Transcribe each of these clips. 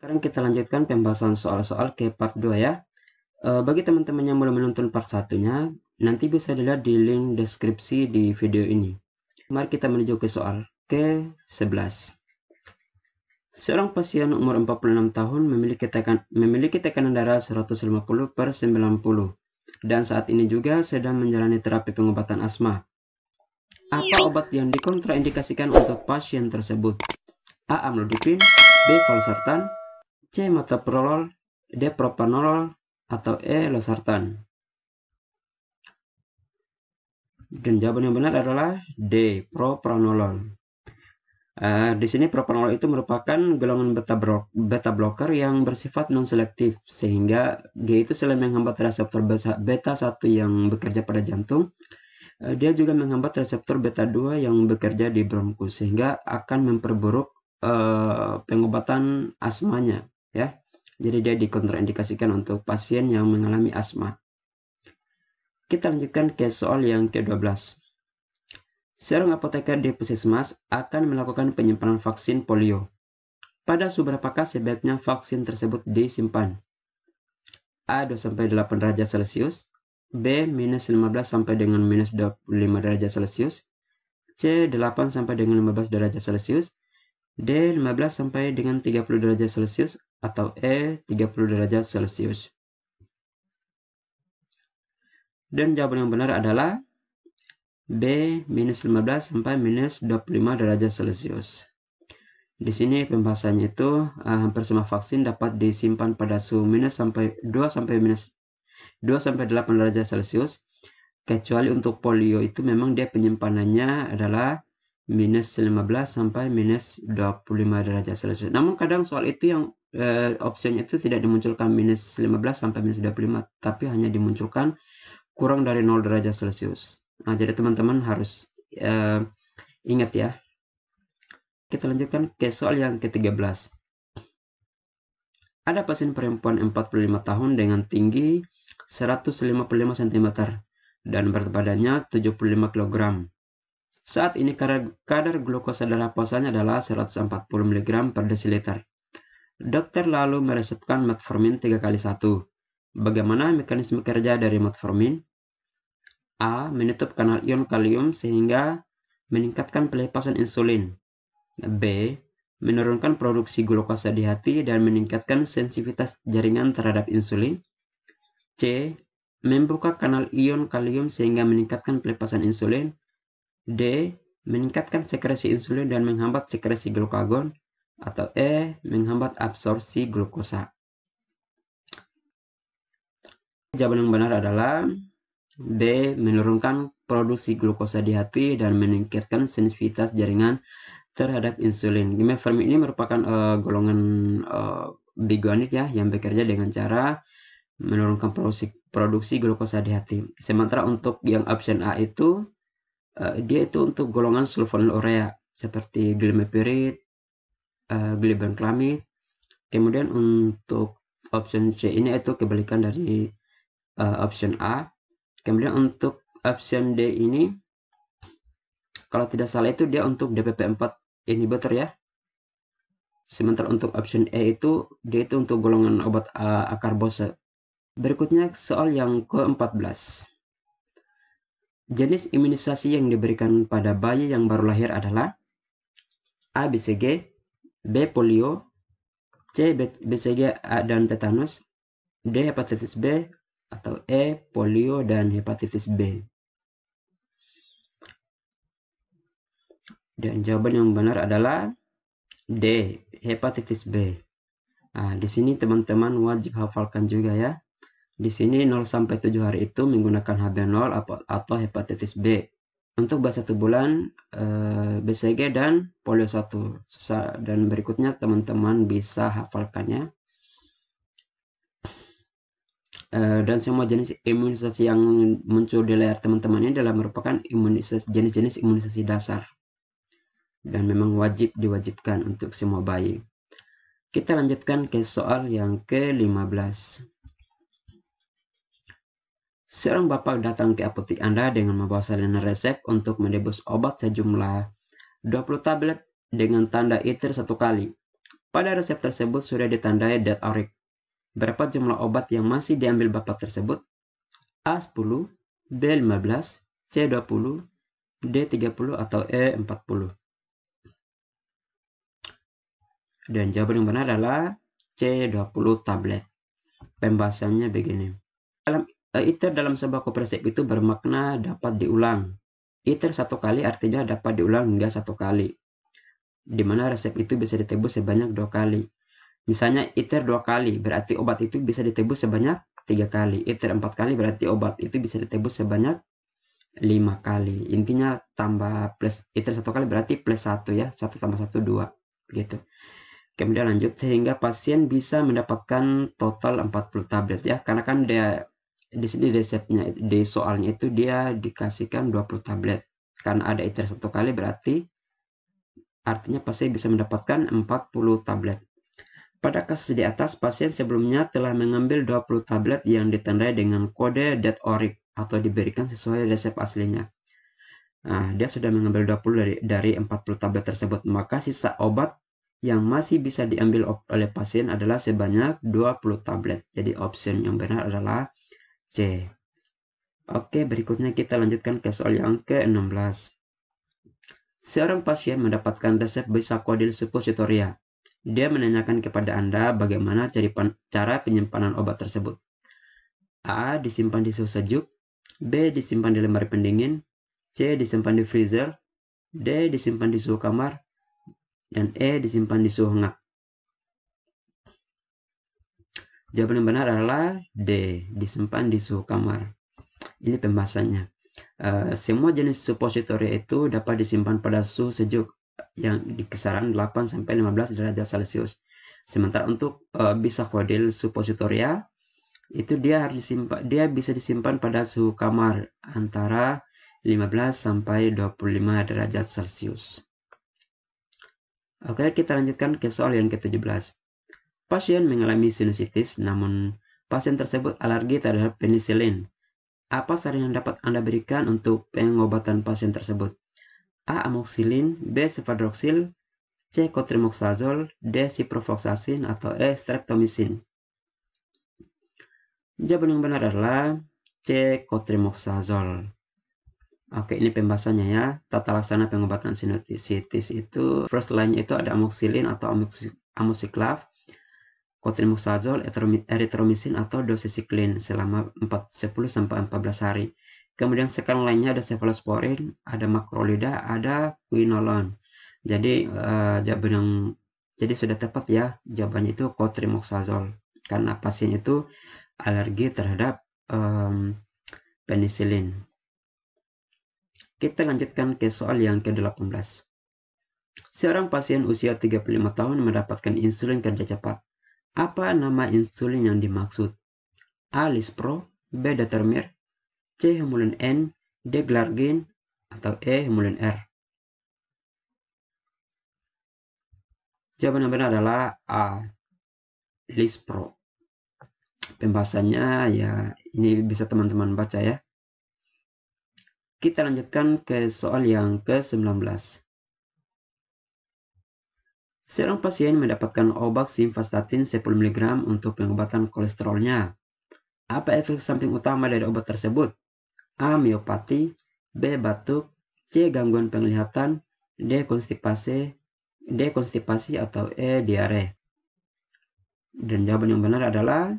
Sekarang kita lanjutkan pembahasan soal-soal ke part 2 ya. Bagi teman-teman yang belum menonton part 1-nya, nanti bisa dilihat di link deskripsi di video ini. Mari kita menuju ke soal ke-11. Seorang pasien umur 46 tahun memiliki tekanan darah 150/90 dan saat ini juga sedang menjalani terapi pengobatan asma. Apa obat yang dikontraindikasikan untuk pasien tersebut? A. Amlodipin, B. Valsartan, C. Metoprolol, D. Propranolol, atau E. Losartan. Dan jawaban yang benar adalah D. Propranolol. Di sini propranolol itu merupakan golongan beta blocker yang bersifat non-selektif, sehingga dia itu selain menghambat reseptor beta 1 yang bekerja pada jantung, dia juga menghambat reseptor beta 2 yang bekerja di bronkus, sehingga akan memperburuk pengobatan asmanya ya. Jadi dia dikontraindikasikan untuk pasien yang mengalami asma. Kita lanjutkan ke soal yang ke-12. Seorang apoteker di puskesmas akan melakukan penyimpanan vaksin polio. Pada suhu berapakah sebaiknya vaksin tersebut disimpan? A. 2-8 derajat Celcius, B. -15 sampai dengan -25 derajat Celcius, C. 8 sampai dengan 15 derajat Celcius, D. 15 sampai dengan 30 derajat Celcius, atau E. 30 derajat Celcius. Dan jawaban yang benar adalah B. -15 sampai -25 derajat Celcius. Di sini pembahasannya itu hampir semua vaksin dapat disimpan pada suhu -2 sampai 8 derajat Celcius, kecuali untuk polio itu memang dia penyimpanannya adalah -15 sampai -25 derajat Celcius. Namun kadang soal itu yang opsinya itu tidak dimunculkan -15 sampai -25, tapi hanya dimunculkan kurang dari 0 derajat Celcius. Nah, jadi teman-teman harus ingat ya. Kita lanjutkan ke soal yang ke-13. Ada pasien perempuan 45 tahun dengan tinggi 155 cm dan berat badannya 75 kg. Saat ini kadar glukosa darah puasanya adalah 140 mg per desiliter. Dokter lalu meresepkan metformin 3x1. Bagaimana mekanisme kerja dari metformin? A. Menutup kanal ion kalium sehingga meningkatkan pelepasan insulin. B. Menurunkan produksi glukosa di hati dan meningkatkan sensitivitas jaringan terhadap insulin. C. Membuka kanal ion kalium sehingga meningkatkan pelepasan insulin. D. Meningkatkan sekresi insulin dan menghambat sekresi glukagon. Atau E. Menghambat absorpsi glukosa. Jawaban yang benar adalah B. Menurunkan produksi glukosa di hati dan meningkatkan sensitivitas jaringan terhadap insulin. Metformin ini merupakan golongan biguanid ya, yang bekerja dengan cara menurunkan produksi glukosa di hati. Sementara untuk yang option A itu dia itu untuk golongan sulfonylurea seperti glimepiride, glibenclamide. Kemudian untuk option C ini itu kebalikan dari option A. Kemudian untuk option D ini kalau tidak salah itu dia untuk DPP4 inhibitor ya. Sementara untuk option E itu dia itu untuk golongan obat akarbose. Berikutnya soal yang ke-14. Jenis imunisasi yang diberikan pada bayi yang baru lahir adalah A. BCG, B. Polio, C. BCG dan tetanus, D. Hepatitis B, atau E. Polio dan hepatitis B. Dan jawaban yang benar adalah D. Hepatitis B. Nah, di sini teman-teman wajib hafalkan juga ya. Di sini 0-7 hari itu menggunakan HB0 atau hepatitis B. Untuk bahas 1 bulan BCG dan polio 1. Dan berikutnya teman-teman bisa hafalkannya. Dan semua jenis imunisasi yang muncul di layar teman-teman ini adalah merupakan jenis-jenis imunisasi dasar. Dan memang diwajibkan untuk semua bayi. Kita lanjutkan ke soal yang ke-15. Seorang bapak datang ke apotek Anda dengan membawa salinan resep untuk menebus obat sejumlah 20 tablet dengan tanda ITIR 1 kali. Pada resep tersebut sudah ditandai date ORIC. Berapa jumlah obat yang masih diambil bapak tersebut? A10, B15, C20, D30, atau E40. Dan jawaban yang benar adalah C20 tablet. Pembahasannya begini. Iter dalam sebuah kopresip itu bermakna dapat diulang. Iter satu kali artinya dapat diulang hingga 1 kali. Di mana resep itu bisa ditebus sebanyak 2 kali. Misalnya iter 2 kali berarti obat itu bisa ditebus sebanyak 3 kali. Iter 4 kali berarti obat itu bisa ditebus sebanyak 5 kali. Intinya tambah plus iter 1 kali berarti plus 1 ya. 1 tambah 1 2 gitu. Kemudian lanjut sehingga pasien bisa mendapatkan total 40 tablet ya. Karena kan dia di sini resepnya di soalnya itu dia dikasihkan 20 tablet. Karena ada iter 1 kali berarti artinya pasien bisa mendapatkan 40 tablet. Pada kasus di atas, pasien sebelumnya telah mengambil 20 tablet yang ditandai dengan kode date ORIC atau diberikan sesuai resep aslinya. Nah, dia sudah mengambil 20 dari 40 tablet tersebut, maka sisa obat yang masih bisa diambil oleh pasien adalah sebanyak 20 tablet. Jadi opsi yang benar adalah C. Oke, berikutnya kita lanjutkan ke soal yang ke-16. Seorang pasien mendapatkan resep bisakodil suppositoria. Dia menanyakan kepada Anda bagaimana cara penyimpanan obat tersebut. A. Disimpan di suhu sejuk. B. Disimpan di lemari pendingin. C. Disimpan di freezer. D. Disimpan di suhu kamar. Dan E. Disimpan di suhu hangat. Jawaban yang benar adalah D. Disimpan di suhu kamar. Ini pembahasannya. Semua jenis suppositoria itu dapat disimpan pada suhu sejuk yang di kisaran 8-15 derajat Celcius. Sementara untuk bisakodil suppositoria itu dia bisa disimpan pada suhu kamar antara 15-25 derajat Celcius. Oke, kita lanjutkan ke soal yang ke-17. Pasien mengalami sinusitis, namun pasien tersebut alergi terhadap penisilin. Apa saran yang dapat Anda berikan untuk pengobatan pasien tersebut? A. Amoxicillin, B. Cefadroxil, C. Cotrimoxazole, D. Ciprofloxacin, atau E. Streptomycin. Jawaban yang benar adalah C. Cotrimoxazole. Oke, ini pembahasannya ya. Tata laksana pengobatan sinusitis itu first line-nya itu ada amoxicillin atau amoxiclav, cotrimoxazole, erythromycin atau doxycycline selama 10-14 hari. Kemudian second line-nya ada cephalosporin, ada macrolida, ada quinolone. Jadi jadi sudah tepat ya jawabannya itu cotrimoxazole karena pasien itu alergi terhadap penisilin. Kita lanjutkan ke soal yang ke-18. Seorang pasien usia 35 tahun mendapatkan insulin kerja cepat. Apa nama insulin yang dimaksud? A. Lispro, B. Determir, C. Humulin N, D. Glargine, atau E. Humulin R. Jawaban yang benar adalah A. Lispro. Pembahasannya ya ini bisa teman-teman baca ya. Kita lanjutkan ke soal yang ke-19. Seorang pasien mendapatkan obat simvastatin 10 mg untuk pengobatan kolesterolnya. Apa efek samping utama dari obat tersebut? A. Miopati, B. Batuk, C. Gangguan penglihatan, D. Konstipasi atau E. Diare. Dan jawaban yang benar adalah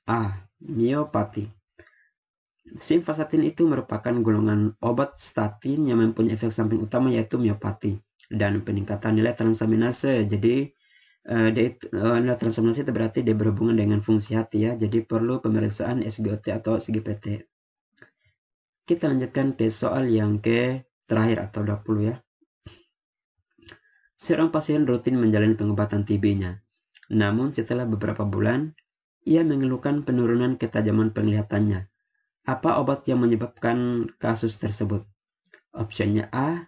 A. Miopati. Simvastatin itu merupakan golongan obat statin yang mempunyai efek samping utama yaitu miopati dan peningkatan nilai transaminase. Jadi nilai transaminase itu berarti dia berhubungan dengan fungsi hati ya. Jadi perlu pemeriksaan SGOT atau SGPT. Kita lanjutkan ke soal yang terakhir atau 20 ya. Seorang pasien rutin menjalani pengobatan TB-nya. Namun setelah beberapa bulan, ia mengeluhkan penurunan ketajaman penglihatannya. Apa obat yang menyebabkan kasus tersebut? Opsinya A.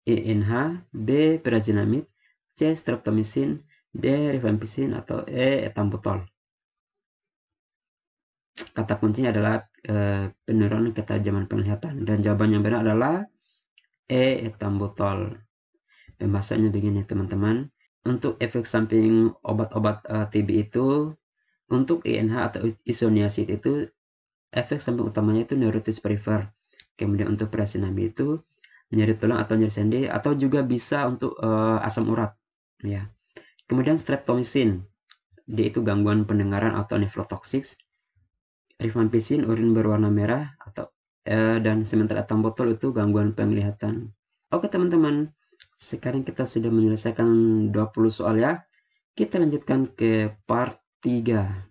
ENH, B. Pyrazinamide, C. Streptomycin, D. Rifampicin, atau E. Ethambutol. Kata kuncinya adalah penurunan ketajaman penglihatan. Dan jawaban yang benar adalah E. Ethambutol. Pembahasannya begini teman-teman. Untuk efek samping obat-obat TB itu, untuk INH atau isoniazid itu efek samping utamanya itu neuritis peripher. Kemudian untuk presinamib itu nyeri tulang atau nyeri sendi, atau juga bisa untuk asam urat, ya. Kemudian streptomycin, dia itu gangguan pendengaran atau nefrotoksik. Rifampicin, urin berwarna merah, atau dan sementara etambutol itu gangguan penglihatan. Oke teman-teman, sekarang kita sudah menyelesaikan 20 soal ya. Kita lanjutkan ke part 3.